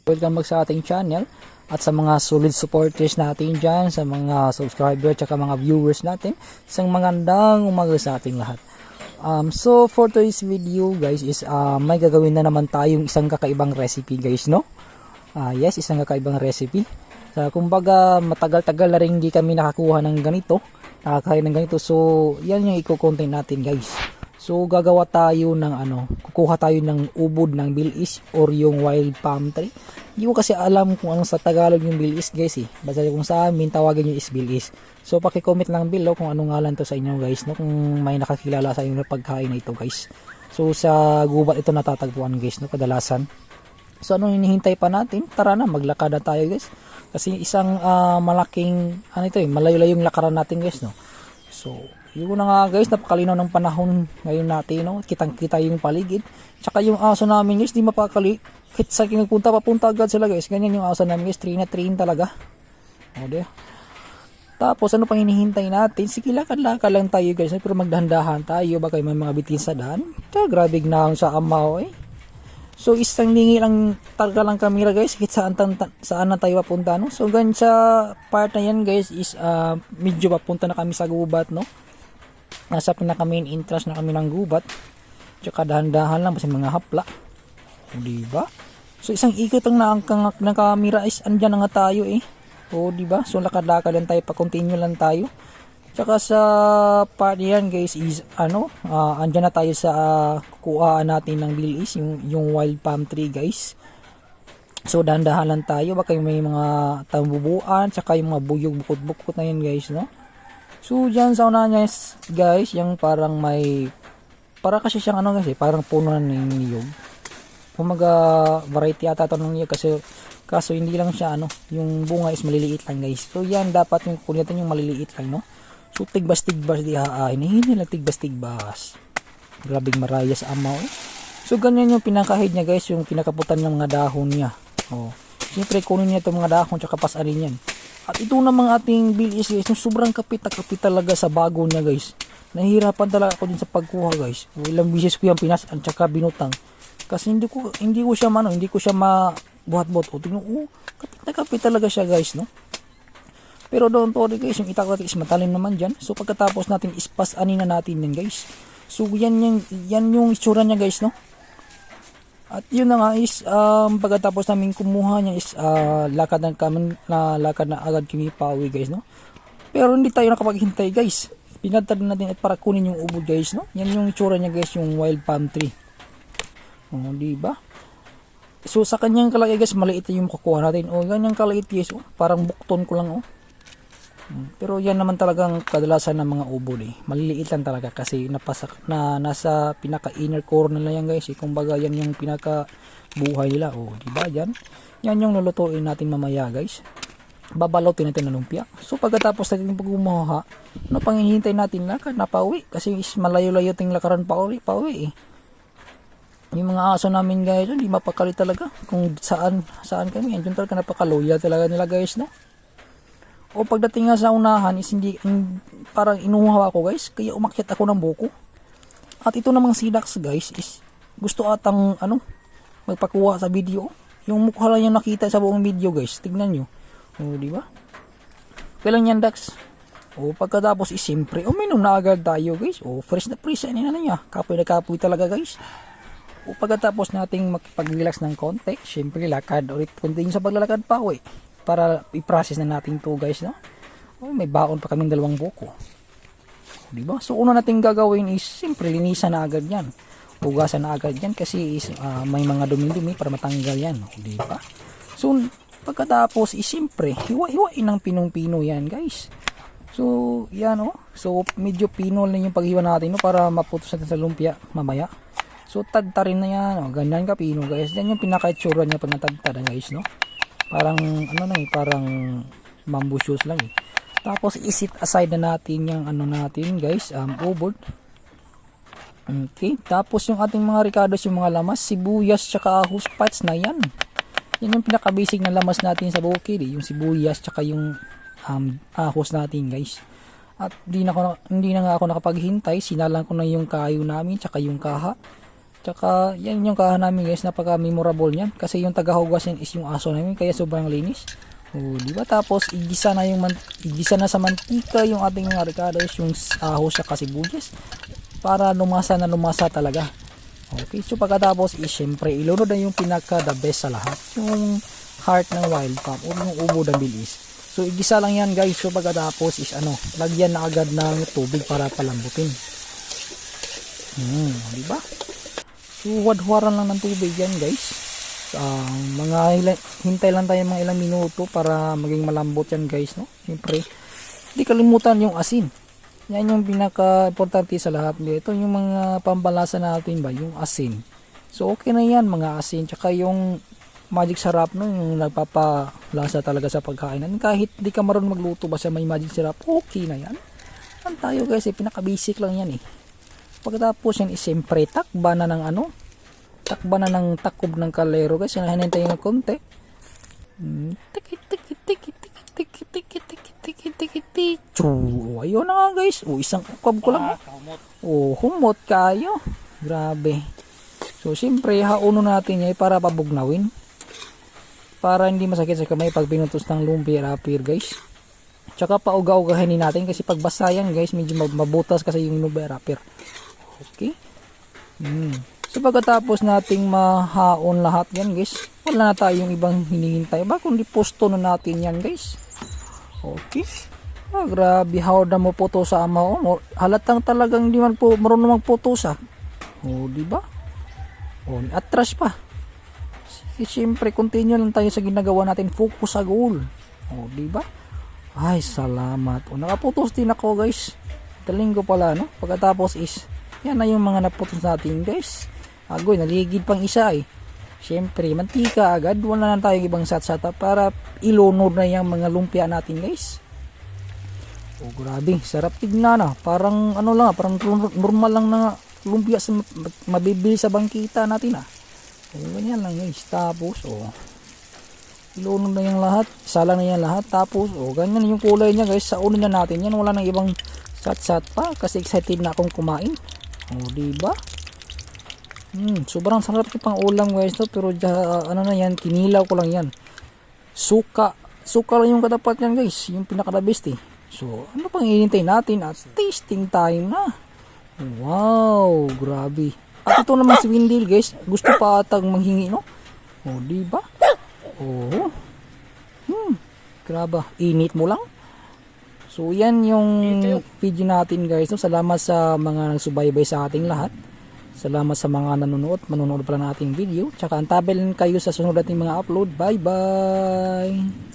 Welcome back sa ating channel at sa mga solid supporters natin dyan, sa mga subscribers at mga viewers natin. Isang magandang umaga sa ating lahat. So for today's video guys is may gagawin na naman tayong isang kakaibang recipe guys, no? Yes, isang kakaibang recipe. Kumbaga matagal-tagal na rin hindi kami nakakuha ng ganito, nakakain ng ganito. So yan yung i-content natin guys. So gagawa tayo ng kukuha tayo ng ubod ng bilis or yung wild palm tree. Hindi ko kasi alam kung anong sa Tagalog yung bilis guys eh. Basta kung sa amin tawagin yung is bilis. So paki-comment lang below kung anong ngalan to sa inyo guys, no? Kung may nakakilala sa inyo na pagkain na ito guys. So sa gubat ito natatagpuan guys, no, kadalasan. So anong hinihintay pa natin? Tara na, maglakad na tayo guys. Kasi isang malaking malayo-layong lakaran natin guys, no. So yun na nga guys, napakalinaw ng panahon ngayon natin, no? Kitang-kita yung paligid. Tsaka yung aso namin guys, di mapakali. Kahit sa kinagpunta, papunta agad sila guys. Ganyan yung aso namin guys, train na train talaga. O diba? Tapos ano pang hinihintay natin? Sige, lakad-lakad lang tayo guys. Pero magdahan-dahan tayo, baka may mga bitin sa daan. Tsaka grabe na sa amaw eh. So isang lingi lang talaga lang kamera guys, kahit saan na tayo papunta, no? So ganyan sa part na yan guys is medyo papunta na kami sa gubat, no? Nasa pinaka main entrance na kami ng gubat. Tsaka dahan-dahan lang kasi mga hapla. Diba? So isang ikot ang naangkang ng camera is andyan na nga tayo eh. O diba? So lakad-lakad lang tayo, pa-continue lang tayo. Tsaka sa part yan guys is andyan na tayo sa kukuhaan natin ng bilis, yung wild palm tree guys. So dahan-dahan lang tayo, baka may mga tambubuan, tsaka yung mga buyog bukod-bukod na yan guys, no? So dyan sa una niya guys, yung parang para kasi siyang guys parang puno na ng niyog. Kumaga variety ata ito ng niyog kaso hindi lang siya yung bunga is maliliit lang guys. So yan dapat yung kunin natin yung maliliit lang, no. So tigbas-tigbas di hindi lang tigbas-tigbas. Grabing maraya sa amaw eh. So ganyan yung pinakahid niya guys, yung pinakaputan ng mga dahon niya. Oh. Siyempre kunin niya itong mga dahon tsaka pasarin yan. At ito namang ating bilis guys, sobrang kapit talaga sa bago niya guys. Nahihirapan talaga ako din sa pagkuha guys. Ilang bisis ko yung pinas at saka binutang. Kasi hindi ko siya mabuhat-buhat. O tingnan, kapit talaga siya guys, no. Pero don't worry guys, yung itak natin is matalim naman dyan. So pagkatapos natin ispasanin na natin yan guys. So yan yung itsura niya guys, no. At yun na nga is pagkatapos namin kumuha niya is lakad na agad kami pauwi guys, no. Pero hindi tayo nakapaghintay guys. Pinatad natin at para kunin yung ubod guys, no. Yan yung itsura niya guys, yung wild palm tree. Oh, di ba? So sa kanyang kalagay guys, maliit yung kukuha natin. Oh, ganyang kalagay guys, parang bukton ko lang Pero yan naman talagang kadalasan ng mga ubod eh. Maliliit lang talaga kasi nasa pinaka inner core nila yan guys. Kumbaga yan yung pinaka buhay nila. Oh, di ba? Yan yung lulutuin natin mamaya guys. Babalotin natin ng lumpia. So pagkatapos natin pagkumuha, pang hinihintay natin lakad na pauwi kasi is malayo-layo ting lakaran pauwi eh. Yung mga aso namin guys, hindi mapakali talaga kung saan kami. Andun talaga napakaloyal talaga nila guys, no. O pagdating nga sa unahan is parang inuhawa ko guys, kaya umakyat ako ng buko. At ito namang sidax guys is gusto atang magpakuha sa video. Yung mukha lang yung nakita sa buong video guys, tignan nyo. O di ba? Kailan yan dax? O pagkatapos is siyempre uminom na agad tayo guys. O fresh na fresh niya. Kapoy na kapoy talaga guys. O pagkatapos nating makipag-relax ng konti, siyempre lakad ulit, continue sa paglalakad pa para i-process na natin to guys, no. Oh, may baon pa kaming 2 buko. Di ba? So una nating gagawin is siyempre linisan na agad yan. Hugasan na agad yan kasi is, may mga dumi-dumi para matanggal yan, di ba? So pagkatapos is siyempre hiwa-hiwain ng pinong-pino yan guys. So yan So medyo pinol na yung paghiwa natin, no, para maputos natin sa lumpia mamaya. So tadtarin na yan, ganyan ka pino guys. Yan yung pinaka-itsura niya pag natadtaran guys, no. Parang parang bamboo shoes lang eh. Tapos isit aside na natin yung natin guys, ubod. Okay, tapos yung ating mga ricados, yung mga lamas, sibuyas tsaka ahos parts na yan. Yan yung pinaka basic na lamas natin sa bukid eh, yung sibuyas tsaka yung ahos natin guys. At hindi na nga ako nakapaghintay, sinalang ko na yung kayo namin tsaka yung kaha. Tsaka yan yung kahan namin guys, napaka-memorable niyan. Kasi yung tagahugasin is yung aso namin, kaya sobrang linis. O, di ba? Tapos igisa na igisa na sa mantika yung ating mga ricados, yung ahos sa kasibuyas para lumasa na lumasa talaga. Okay, so pagkatapos is syempre ilunod na yung pinaka the best sa lahat, yung heart ng wild palm o yung ubo ng bilis. So igisa lang yan guys. So pagkatapos is lagyan na agad ng tubig para palambutin. Di ba? So huwad-huwaran lang ng tubig yan guys. Hintay lang tayo mga ilang minuto para maging malambot yan guys, no? Siyempre, hindi kalimutan yung asin. Yan yung pinaka-importante sa lahat dito, yung mga pambalasa natin ba, yung asin. So okay na yan mga asin, tsaka yung magic sarap, no, yung nagpapalasa talaga sa pagkain. Kahit di ka marunong magluto basta may magic sarap, okay na yan. Yan tayo guys, pinaka-basic lang yan eh. Pagkatapos yan is siyempre takba na ng takob ng kalero guys. Hinahintay ng konti. Ayun na nga guys. Isang ukab ko lang. Humot kayo. Grabe. So siyempre hauno natin yan para pabugnawin. Para hindi masakit sa kamay pag pinutos ng lumpia wrapper guys. Tsaka pauga-ugahin natin kasi pag basa yan guys, medyo mabutas kasi yung lumpia wrapper. Okay. So pagkatapos nating mahaon lahat yan guys, wala na tayong ibang hinihintay ba kundi posto na natin yan guys. Okay. Grabe, hawda mo puto sa ama. Halatang talagang hindi man po marunong magputo sa. Diba? Atras pa. Siyempre, continue lang tayo sa ginagawa natin. Focus sa goal. Diba? Ay, salamat. Nakaputos din ako guys. Taling ko pala, no? Pagkatapos is, yan na yung mga naputos natin guys. Agoy, naligid pang isa eh. Siyempre, mantika agad. Wala na tayong ibang satsata para ilunod na yung mga lumpia natin guys. Grabe, sarap tignan na. Parang parang normal lang na lumpia sa mabibili sa bangkita natin . Ganyan lang guys. Tapos, ilunod na yung lahat. Sala na yung lahat. Tapos, ganyan yung kulay niya guys. Sa ulo niya natin yan. Wala nang ibang satsat pa. Kasi excited na akong kumain. Diba? Sobrang sarap yung pang ulam guys to, pero na yan, kinilaw ko lang yan. Suka lang yung katapat yan guys, yung pinaka best eh. So ano pang hinihintay natin at tasting time na. Wow, grabe. At ito naman si Wendell guys, gusto pa atang manghingi, no? Diba? Grabe, init mo lang. So yan yung video natin guys, no? Salamat sa mga nagsubaybay sa ating lahat. Salamat sa mga manonood pala ng ating video. Tsaka antabayan kayo sa sunod nating mga upload. Bye bye!